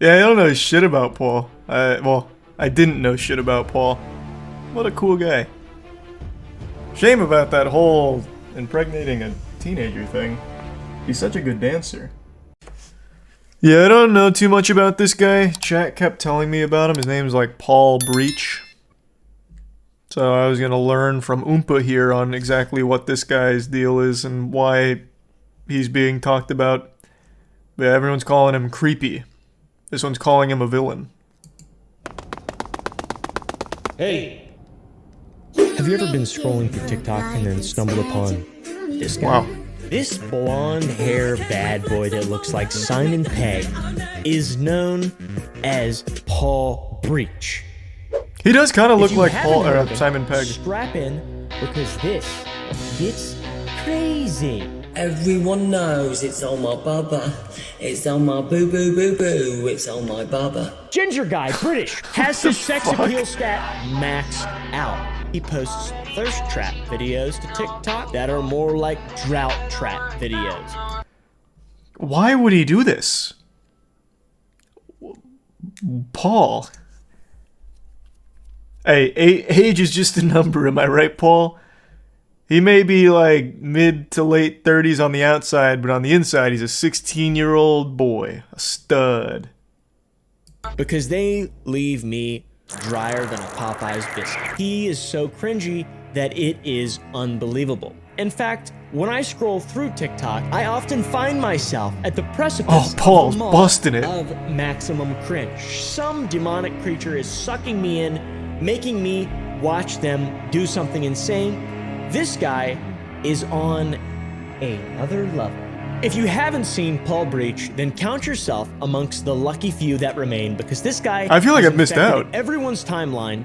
Yeah, I don't know shit about Paul. Well, I didn't know shit about Paul. What a cool guy. Shame about that whole impregnating a teenager thing. He's such a good dancer. Yeah, I don't know too much about this guy. Chat kept telling me about him. His name's like Paul Breach. So I was gonna learn from Oompa here on exactly what this guy's deal is and why he's being talked about. But everyone's calling him creepy. This one's calling him a villain. Hey! Have you ever been scrolling through TikTok and then stumbled upon this guy? Wow. This blonde hair bad boy that looks like Simon Pegg is known as Paul Breach. He does kind of look If you like haven't Paul heard or of him, Simon Pegg. Strap in, because this gets crazy. Everyone knows it's on my bubba. It's on my boo boo boo boo. It's on my bubba. Ginger guy, British, has his sex appeal stat maxed out. He posts thirst trap videos to TikTok that are more like drought trap videos. Why would he do this? Paul. Hey, age is just a number, am I right, Paul? He may be like mid to late 30s on the outside, but on the inside, he's a 16-year-old boy. A stud. Because they leave me drier than a Popeye's biscuit. He is so cringy that it is unbelievable. In fact, when I scroll through TikTok, I often find myself at the precipice Paul's of, busting it. of maximum cringe. Some demonic creature is sucking me in, making me watch them do something insane. This guy is on another level. If you haven't seen Paul Breach, then count yourself amongst the lucky few that remain, because this guy I feel like has I've missed infected out. everyone's timeline,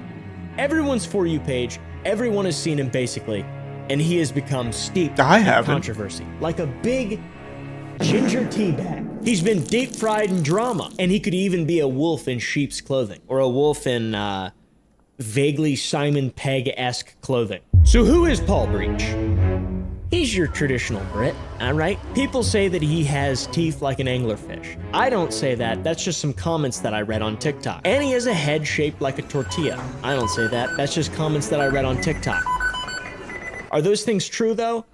everyone's For You page, everyone has seen him basically, and he has become steeped I in haven't. controversy. Like a big ginger tea bag. He's been deep fried in drama, and he could even be a wolf in sheep's clothing, or a wolf in vaguely Simon Pegg-esque clothing. So who is Paul Breach? He's your traditional Brit, alright? People say that he has teeth like an anglerfish. I don't say that, that's just some comments that I read on TikTok. And he has a head shaped like a tortilla. I don't say that, that's just comments that I read on TikTok. Are those things true though?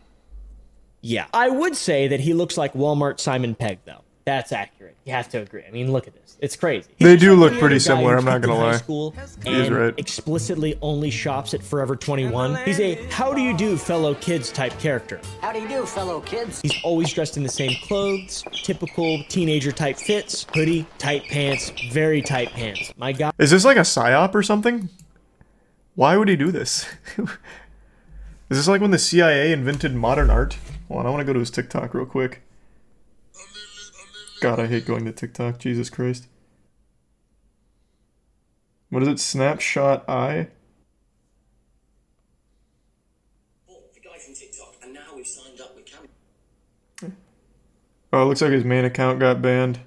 Yeah. I would say that he looks like Walmart Simon Pegg though. That's accurate. You have to agree. I mean, look at this. It's crazy. They He's do just like look any pretty other guy similar, who I'm not peaked in gonna high lie. school He is and right. explicitly only shops at Forever 21. He's a how do you do fellow kids type character. How do you do, fellow kids? He's always dressed in the same clothes, typical teenager type fits, hoodie, tight pants, very tight pants. My God. Is this like a psyop or something? Why would he do this? Is this like when the CIA invented modern art? Hold on, I want to go to his TikTok real quick. God, I hate going to TikTok. Jesus Christ. What is it? Snapshot eye? Oh, the guy from TikTok, and now we've signed up with Cameo. Oh, it looks like his main account got banned.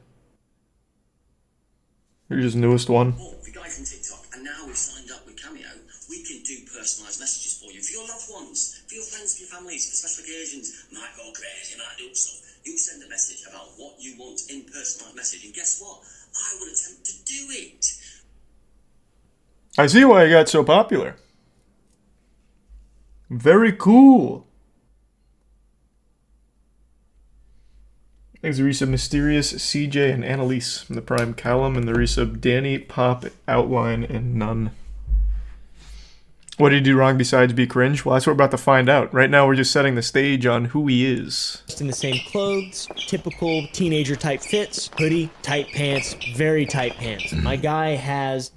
Here's his newest one. Oh, the guy from TikTok, and now we've signed up with Cameo. We can do personalised messages for you, for your loved ones, for your friends, for your families, for special occasions. Might go crazy, might do stuff. You send a message about what you want in personalised message, and guess what? I would attempt to do it. I see why he got so popular. Very cool. Thanks to resub Mysterious, CJ, and Annalise from the Prime Callum, and the resub Danny, Pop, Outline, and None. What did he do wrong besides be cringe? Well, that's what we're about to find out. Right now, we're just setting the stage on who he is. In the same clothes, typical teenager type fits, hoodie, tight pants, very tight pants. My guy has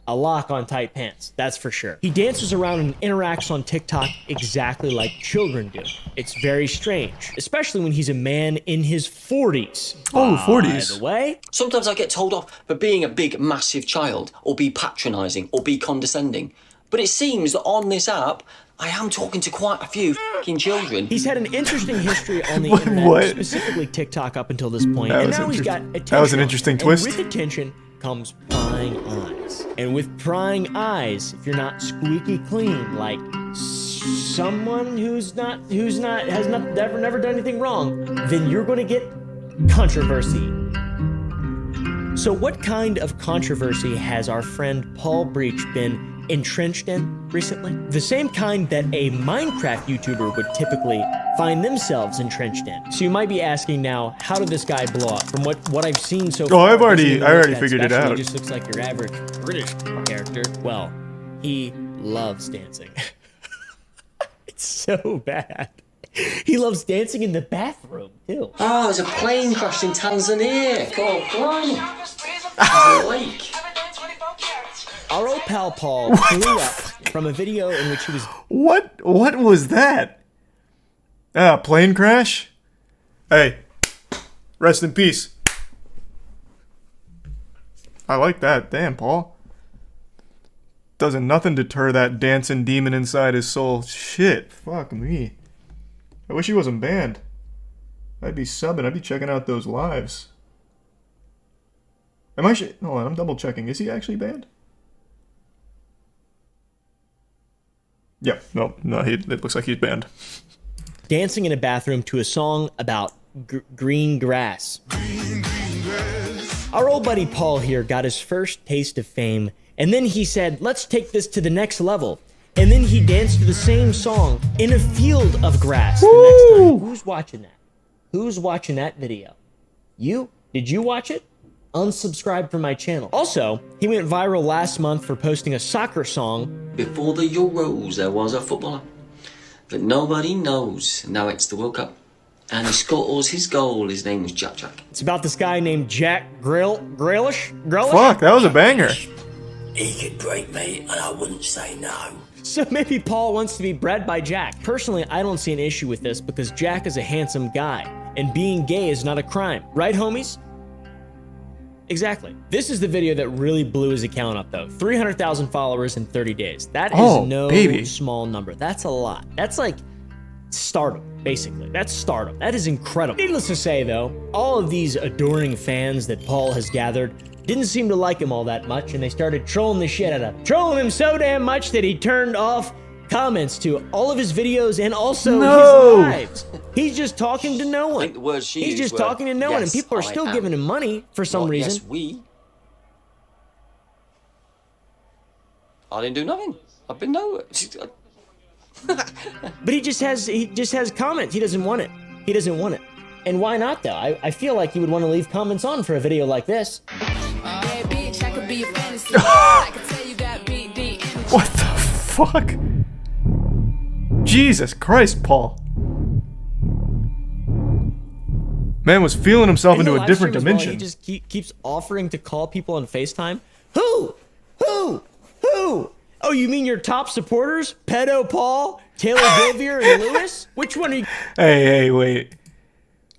a lock on tight pants, that's for sure. He dances around and interacts on TikTok exactly like children do. It's very strange, especially when he's a man in his 40s. Oh, 40s. By the way, Sometimes I get told off for being a big, massive child, or be patronising, or be condescending. But it seems that on this app, I am talking to quite a few f***ing children. he's had an interesting history on the What? internet, specifically TikTok up until this point, That and was now he's got interesting. attention. That was an interesting And twist. with attention comes prying eyes. And with prying eyes, if you're not squeaky clean, like someone who's never done anything wrong, then you're going to get controversy. So what kind of controversy has our friend Paul Breach been entrenched in recently? The same kind that a Minecraft YouTuber would typically find themselves entrenched in. So you might be asking now, how did this guy blow up? From what I've seen so far, I doesn't already even look that figured it special. out. He just looks like your average British character. Well, he loves dancing. It's so bad. He loves dancing in the bathroom, too. Oh, there's a plane crashed in Tanzania. God, blimey. There's a lake. Our old pal Paul blew up from a video in which he was... What was that? Ah, plane crash? Hey, rest in peace. I like that. Damn, Paul. Doesn't nothing deter that dancing demon inside his soul. Shit, fuck me. I wish he wasn't banned. I'd be subbing. I'd be checking out those lives. Hold on, I'm double checking. Is he actually banned? Yeah, no, it looks like he's banned. dancing in a bathroom to a song about green grass. Our old buddy Paul here got his first taste of fame, and then he said, let's take this to the next level. And then he danced to the same song in a field of grass the next time. Who's watching that? Who's watching that video? You? Did you watch it? Unsubscribe from my channel. Also, he went viral last month for posting a soccer song. Before the Euros, there was a footballer that nobody knows. Now it's the World Cup. And he scores his goal. His name was Jack. It's about this guy named Jack Grealish? Fuck, that was a banger. He could break me and I wouldn't say no. So maybe Paul wants to be bred by Jack. Personally, I don't see an issue with this because Jack is a handsome guy, and being gay is not a crime. Right, homies? Exactly. This is the video that really blew his account up, though. 300,000 followers in 30 days. That is no small number. That's a lot. That's like stardom, basically. That's stardom. That is incredible. Needless to say, though, all of these adoring fans that Paul has gathered didn't seem to like him all that much, and they started trolling the shit out of him. Trolling him so damn much that he turned off comments to all of his videos and also his lives. He's just talking to no one. I think the words she He's used just were, talking to no one, and "Yes, people are I still am." giving him money for some reason. Yes, we. I didn't do nothing. I've been nowhere. But he just has comments. He doesn't want it. He doesn't want it. And why not, though? I feel like you would want to leave comments on for a video like this. What the fuck? Jesus Christ, Paul. Man was feeling himself into a different dimension. He just keeps offering to call people on FaceTime. Who? Oh, you mean your top supporters? Pedo Paul, Taylor Gilvier, and Lewis? Which one are you? Hey, wait.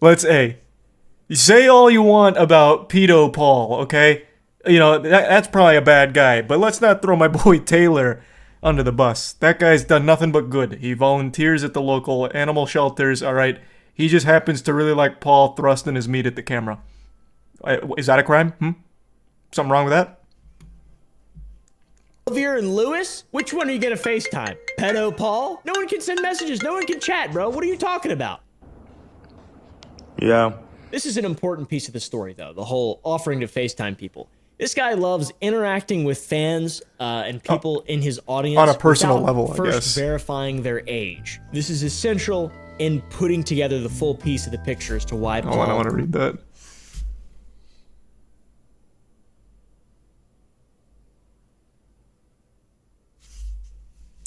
You say all you want about Pedo Paul, okay? You know, that's probably a bad guy, but let's not throw my boy Taylor under the bus. That guy's done nothing but good. He volunteers at the local animal shelters, alright? He just happens to really like Paul thrusting his meat at the camera. Is that a crime? Something wrong with that? Gilvier and Lewis? Which one are you gonna FaceTime? Pedo Paul? No one can send messages. No one can chat, bro. What are you talking about? Yeah. This is an important piece of the story, though. The whole offering to FaceTime people. This guy loves interacting with fans and people in his audience on a personal without level, I first guess. verifying their age. This is essential in putting together the full piece of the picture as to why Paul... I want to read that.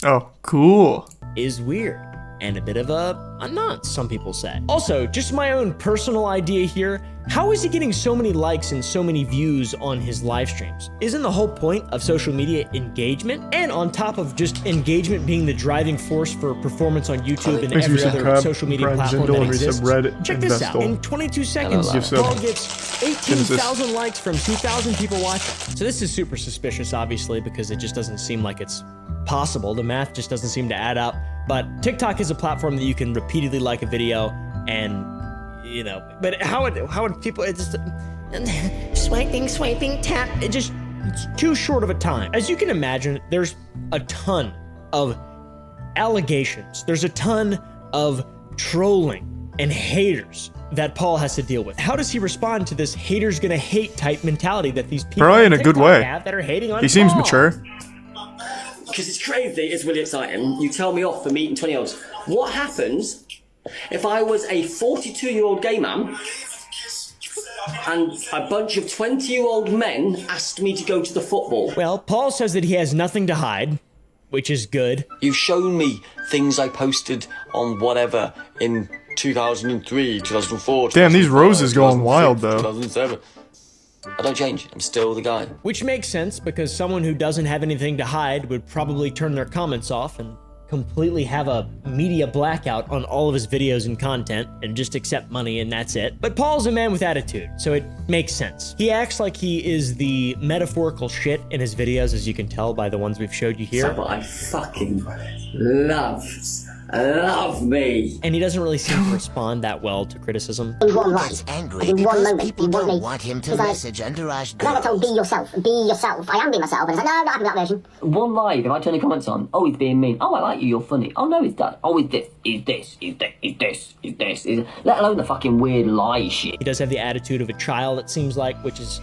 Oh, cool. ...is weird. And a bit of a nonce, some people say. Also, just my own personal idea here, how is he getting so many likes and so many views on his live streams? Isn't the whole point of social media engagement? And on top of just engagement being the driving force for performance on YouTube and every other social media platform that exists, check this out. In 22 seconds, Paul gets 18,000 likes from 2,000 people watching. So this is super suspicious, obviously, because it just doesn't seem like it's possible. The math just doesn't seem to add up. But TikTok is a platform that you can repeatedly like a video and, you know, but how would people, it's just swiping, tap. It's too short of a time. As you can imagine, there's a ton of allegations. There's a ton of trolling and haters that Paul has to deal with. How does he respond to this haters gonna hate type mentality that these people Probably on in a good TikTok way. have that are hating on He seems Paul? mature. Because it's crazy, it's really exciting. You tell me off for meeting 20-year-olds. What happens if I was a 42-year-old gay man and a bunch of 20-year-old men asked me to go to the football? Well, Paul says that he has nothing to hide, which is good. You've shown me things I posted on whatever in 2003, 2004. Damn, these 2005, roses going wild, 2006, though. 2007. I don't change. I'm still the guy. Which makes sense because someone who doesn't have anything to hide would probably turn their comments off and completely have a media blackout on all of his videos and content and just accept money and that's it. But Paul's a man with attitude, so it makes sense. He acts like he is the metaphorical shit in his videos, as you can tell by the ones we've showed you here. So I fucking love me. And he doesn't really seem to respond that well to criticism. In one He's line. angry In one because moment, people you want don't me. want him to He's like, message underage I got told, girls. be yourself. Be yourself. I am being myself. And it's like, no, I'm not having that version. One live, if I turn the comments on, oh, he's being mean. Oh, I like you, you're funny. Oh, no, he's that. Oh, he's this, he's this, he's this, he's this, he's this. Let alone the fucking weird lie shit. He does have the attitude of a child, it seems like, which is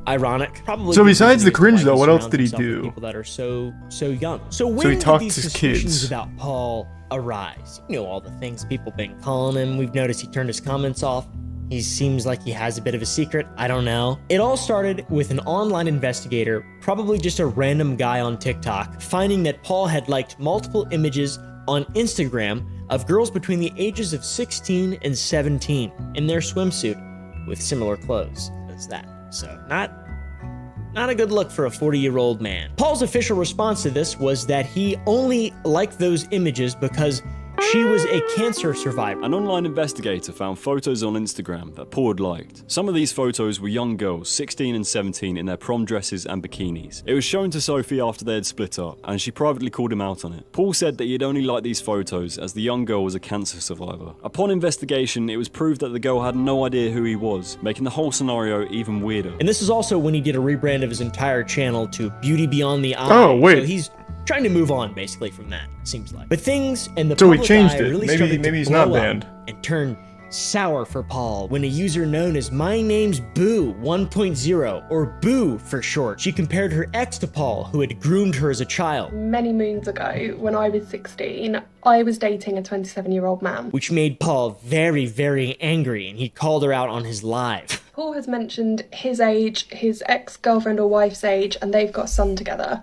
ironic. Probably. So because besides of the cringe, why though, what else surrounds did he himself with do? People that are so young. So when he talked did these to his suspicions kids. about Paul arise? You know, all the things people been calling him. We've noticed he turned his comments off. He seems like he has a bit of a secret. I don't know. It all started with an online investigator, probably just a random guy on TikTok, finding that Paul had liked multiple images on Instagram of girls between the ages of 16 and 17 in their swimsuit with similar clothes as that. So not a good look for a 40-year-old man. Paul's official response to this was that he only liked those images because she was a cancer survivor. An online investigator found photos on Instagram that Paul had liked. Some of these photos were young girls, 16 and 17, in their prom dresses and bikinis. It was shown to Sophie after they had split up, and she privately called him out on it. Paul said that he had only liked these photos as the young girl was a cancer survivor. Upon investigation, it was proved that the girl had no idea who he was, making the whole scenario even weirder. And this is also when he did a rebrand of his entire channel to Beauty Beyond the Eye. Oh, wait. So he's trying to move on, basically, from that, it seems like. But things and the So he public changed eye it. really Maybe- started maybe to he's not blow up banned. and turn sour for Paul when a user known as My Name's Boo 1.0, or Boo for short, she compared her ex to Paul, who had groomed her as a child, Many moons ago, when I was 16, I was dating a 27-year-old man. which made Paul very, very angry, and he called her out on his live. Paul has mentioned his age, his ex-girlfriend or wife's age, and they've got a son together.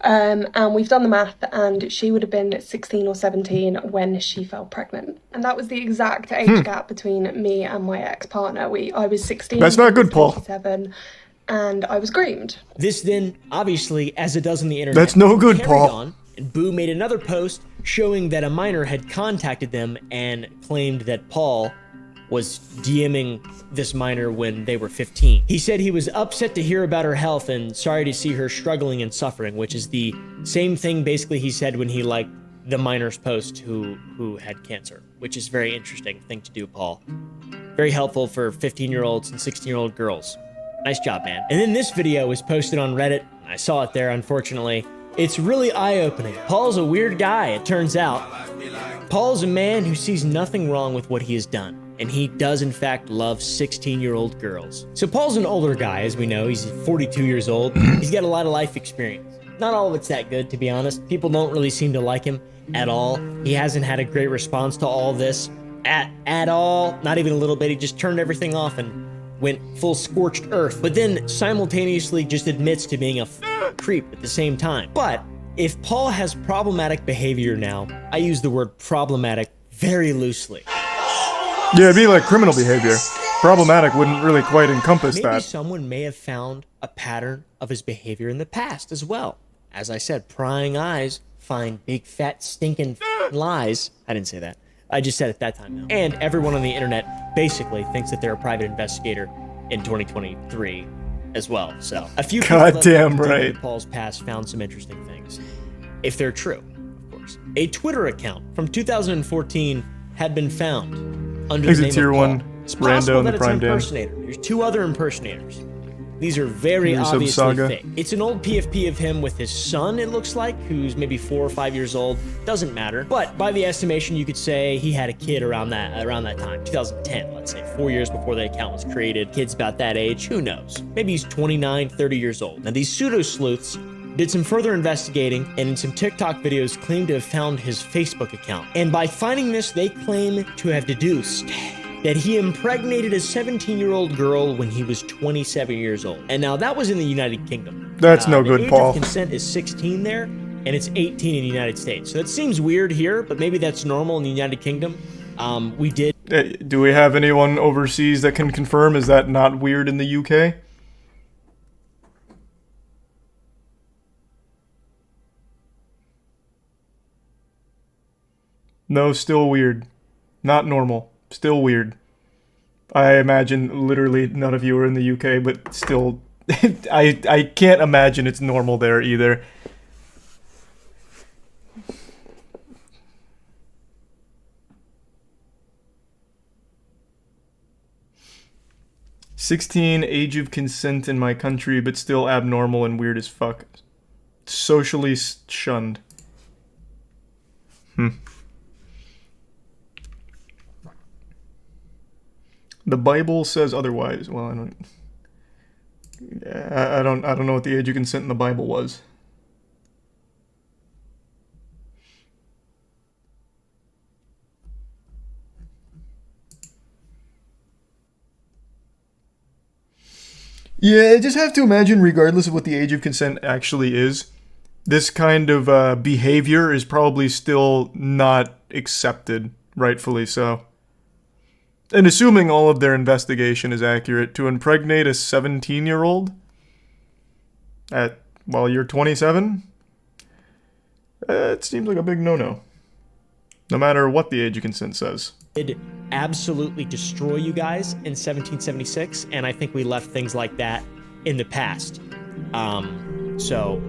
And we've done the math, and she would have been 16 or 17 when she fell pregnant. And that was the exact age gap between me and my ex-partner. I was 16. That's not he was good, Paul. 27, and I was groomed. This then, obviously, as it does on the internet, That's no good, carried Paul. on, and Boo made another post showing that a minor had contacted them and claimed that Paul was DMing this minor when they were 15. He said he was upset to hear about her health and sorry to see her struggling and suffering, which is the same thing basically he said when he liked the minor's post who had cancer, which is a very interesting thing to do, Paul. Very helpful for 15-year-olds and 16-year-old girls. Nice job, man. And then this video was posted on Reddit. I saw it there, unfortunately. It's really eye-opening. Paul's a weird guy, it turns out. Paul's a man who sees nothing wrong with what he has done, and he does in fact love 16-year-old girls. So Paul's an older guy, as we know. He's 42 years old. He's got a lot of life experience. Not all of it's that good, to be honest. People don't really seem to like him at all. He hasn't had a great response to all this at all. Not even a little bit. He just turned everything off and went full scorched earth, but then simultaneously just admits to being a creep at the same time. But if Paul has problematic behavior now, I use the word problematic very loosely. Yeah, it'd be like criminal behavior. Problematic wouldn't really quite encompass Maybe that. someone may have found a pattern of his behavior in the past as well. As I said, prying eyes find big fat stinking lies. I didn't say that. I just said it that time now. And everyone on the internet basically thinks that they're a private investigator in 2023 as well. So a few people that Goddamn looked into right. Paul's past found some interesting things, if they're true, of course. A Twitter account from 2014 had been found under He's the a name tier of Paul. one It's rando possible in that the it's an Prime Den. impersonator. There's two other impersonators. These are very Here's some obviously saga. fake. It's an old PFP of him with his son, it looks like, who's maybe 4 or 5 years old. Doesn't matter. But by the estimation, you could say he had a kid around that time, 2010, let's say, 4 years before the account was created. Kids about that age, who knows? Maybe he's 29, 30 years old. Now, these pseudo-sleuths did some further investigating, and in some TikTok videos claimed to have found his Facebook account. And by finding this, they claim to have deduced that he impregnated a 17-year-old girl when he was 27 years old. And now that was in the United Kingdom. That's no good, the age Paul. of consent is 16 there, and it's 18 in the United States. So that seems weird here, but maybe that's normal in the United Kingdom. Do we have anyone overseas that can confirm? Is that not weird in the UK? No, still weird. Not normal. Still weird. I imagine literally none of you are in the UK, but still, I can't imagine it's normal there either. "16, age of consent in my country, but still abnormal and weird as fuck. Socially shunned." The Bible says otherwise. Well, I don't know what the age of consent in the Bible was. Yeah, I just have to imagine, regardless of what the age of consent actually is, this kind of behavior is probably still not accepted, rightfully so. And assuming all of their investigation is accurate, to impregnate a 17-year-old while you're 27, it seems like a big no-no. No matter what the age of consent says. Did absolutely destroy you guys in 1776, and I think we left things like that in the past. So,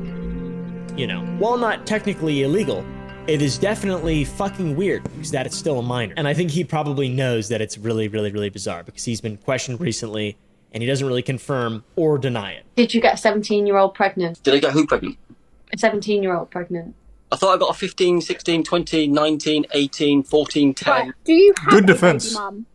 you know, while not technically illegal, it is definitely fucking weird because that it's still a minor. And I think he probably knows that it's really, really, really bizarre because he's been questioned recently and he doesn't really confirm or deny it. Did you get a 17-year-old pregnant? Did I get who pregnant? A 17-year-old pregnant. I thought I got a 15, 16, 20, 19, 18, 14, 10. Right. Do you have Good a defense. baby mum?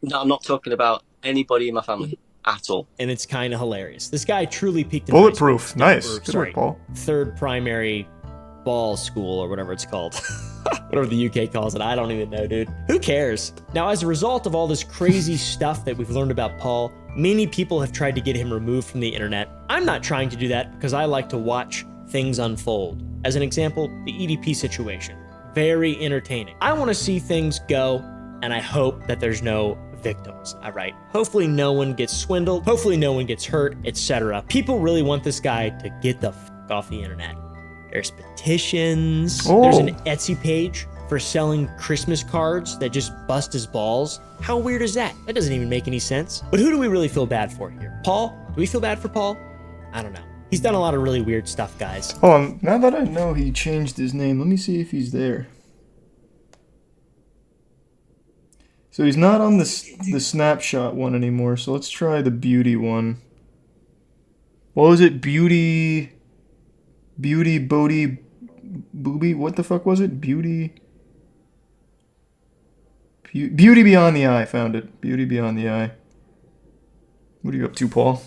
No, I'm not talking about anybody in my family at all. And it's kind of hilarious. This guy truly peaked in high Bulletproof. school. Nice. Or, Good sorry, work, Paul. third primary ball school or whatever it's called. Whatever the UK calls it. I don't even know, dude. Who cares? Now, as a result of all this crazy stuff that we've learned about Paul, many people have tried to get him removed from the internet. I'm not trying to do that because I like to watch things unfold. As an example, the EDP situation. Very entertaining. I want to see things go, and I hope that there's no victims, all right? Hopefully no one gets swindled, hopefully no one gets hurt, etc. People really want this guy to get the fuck off the internet. There's petitions, there's an Etsy page for selling Christmas cards that just bust his balls. How weird is that? That doesn't even make any sense. But who do we really feel bad for here? Paul? Do we feel bad for Paul? I don't know. He's done a lot of really weird stuff, guys. Hold on, now that I know he changed his name, let me see if he's there. So he's not on the snapshot one anymore, so let's try the beauty one. What was it? Beauty Bodie Booby? What the fuck was it? Beauty Beyond the Eye. Found it. Beauty Beyond the Eye. What are you up to, Paul?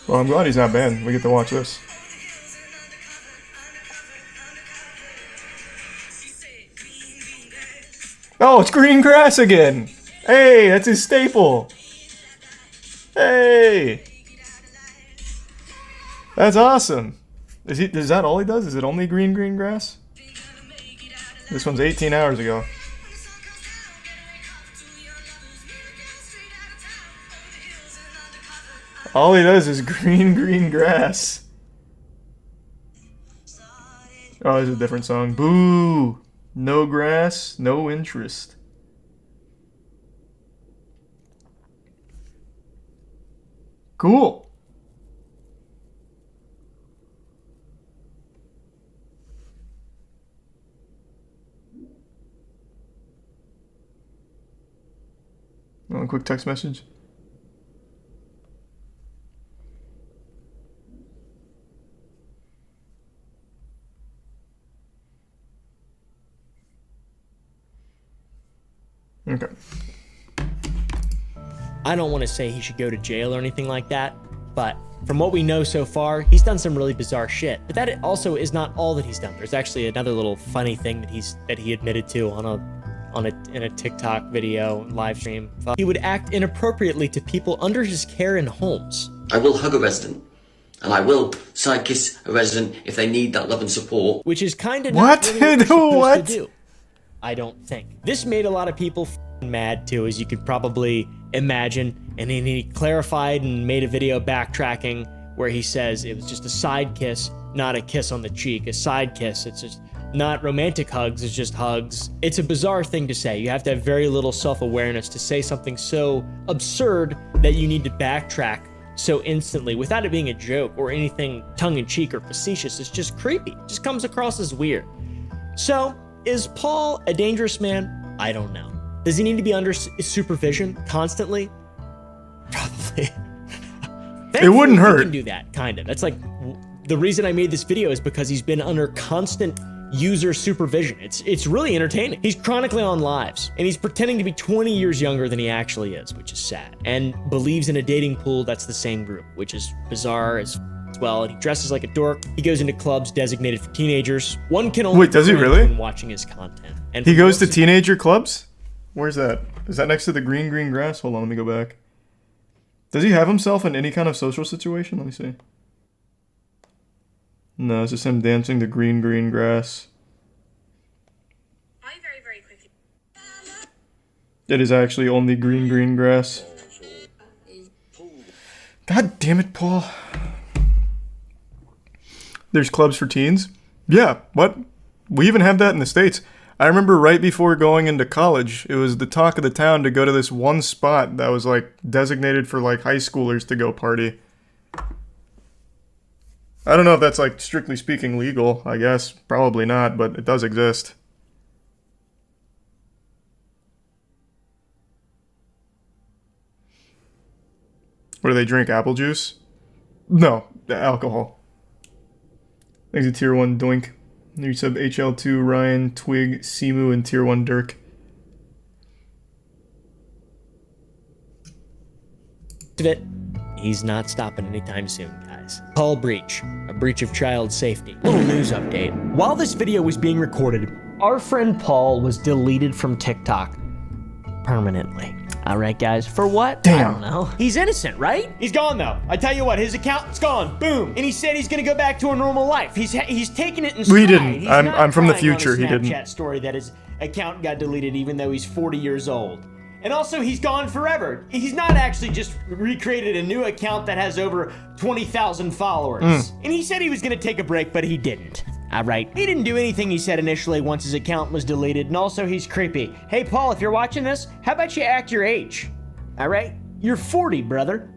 Well, I'm glad he's not banned. We get to watch this. Oh, it's green grass again! Hey, that's his staple! Hey! That's awesome! Is that all he does? Is it only green grass? This one's 18 hours ago. All he does is green grass. Oh, there's a different song. Boo! No grass, no interest. Cool. A quick text message. Okay. I don't want to say he should go to jail or anything like that, but from what we know so far, he's done some really bizarre shit. But that also is not all that he's done. There's actually another little funny thing that he admitted to in a TikTok video live stream. He would act inappropriately to people under his care in homes. I will hug a resident, and I will side kiss a resident if they need that love and support. Which is kind of What? not really what you're supposed What? to do. I don't think. This made a lot of people mad too, as you could probably imagine. And then he clarified and made a video backtracking where he says it was just a side kiss, not a kiss on the cheek. A side kiss, it's just not romantic hugs, it's just hugs. It's a bizarre thing to say. You have to have very little self-awareness to say something so absurd that you need to backtrack so instantly without it being a joke or anything tongue-in-cheek or facetious. It's just creepy. It just comes across as weird. So, is Paul a dangerous man? I don't know. Does he need to be under supervision constantly? Probably. It wouldn't hurt. He can do that, kind of. That's like the reason I made this video is because he's been under constant user supervision. It's really entertaining. He's chronically on lives, and he's pretending to be 20 years younger than he actually is, which is sad. And believes in a dating pool that's the same group, which is bizarre as well. And he dresses like a dork. He goes into clubs designated for teenagers. One can only Wait, does he really? when watching his content. And He goes to teenager clubs? Where's that? Is that next to the green grass? Hold on, let me go back. Does he have himself in any kind of social situation? Let me see. No, it's just him dancing to green grass. Very quickly. It is actually only green grass. God damn it, Paul. There's clubs for teens? Yeah, what? We even have that in the States. I remember right before going into college, it was the talk of the town to go to this one spot that was like designated for like high schoolers to go party. I don't know if that's like strictly speaking legal, I guess. Probably not, but it does exist. What do they drink? Apple juice? No, alcohol. Thanks to Tier 1 Doink. New sub HL2, Ryan, Twig, Simu, and Tier 1 Dirk. He's not stopping anytime soon, guys. Paul breach, a breach of child safety. Little news update. While this video was being recorded, our friend Paul was deleted from TikTok permanently. All right, guys, for what? Damn. I don't know. He's innocent, right? He's gone, though. I tell you what, his account's gone. Boom. And he said he's gonna go back to a normal life. He's taking it in stride. We didn't. He's I'm not from the crying on future. a He didn't. Snapchat story that his account got deleted even though he's 40 years old. And also, he's gone forever. He's not actually just recreated a new account that has over 20,000 followers. And he said he was gonna take a break, but he didn't. All right. He didn't do anything he said initially once his account was deleted, and also he's creepy. Hey, Paul, if you're watching this, how about you act your age? All right? You're 40, brother.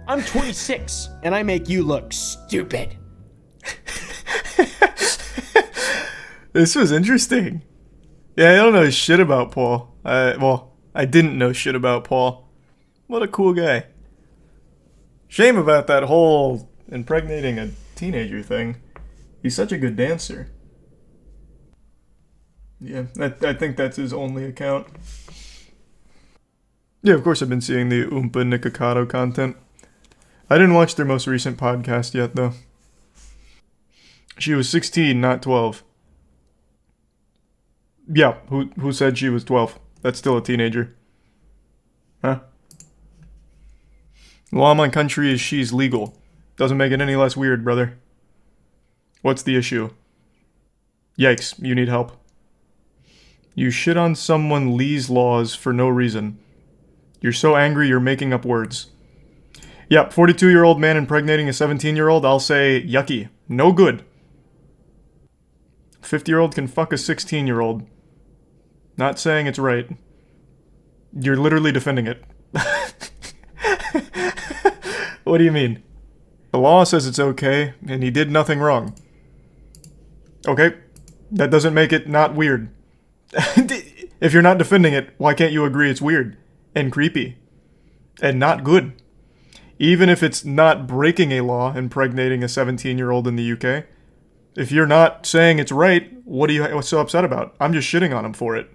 I'm 26, and I make you look stupid. This was interesting. Yeah, I don't know shit about Paul. I didn't know shit about Paul. What a cool guy. Shame about that whole impregnating a teenager thing. He's such a good dancer. Yeah, I think that's his only account. Yeah, of course I've been seeing the Oompa Nikocado content. I didn't watch their most recent podcast yet, though. She was 16, not 12. Yeah, who said she was 12? That's still a teenager. Huh? Law in my country is she's legal. Doesn't make it any less weird, brother. What's the issue? Yikes, you need help. You shit on someone Lee's laws for no reason. You're so angry you're making up words. Yep, 42-year-old man impregnating a 17-year-old, I'll say yucky. No good. 50-year-old can fuck a 16-year-old. Not saying it's right. You're literally defending it. What do you mean? The law says it's okay, and he did nothing wrong. Okay, that doesn't make it not weird. If you're not defending it, why can't you agree it's weird? and creepy and not good. Even if it's not breaking a law impregnating a 17-year-old in the UK, if you're not saying it's right, what's so upset about? I'm just shitting on him for it.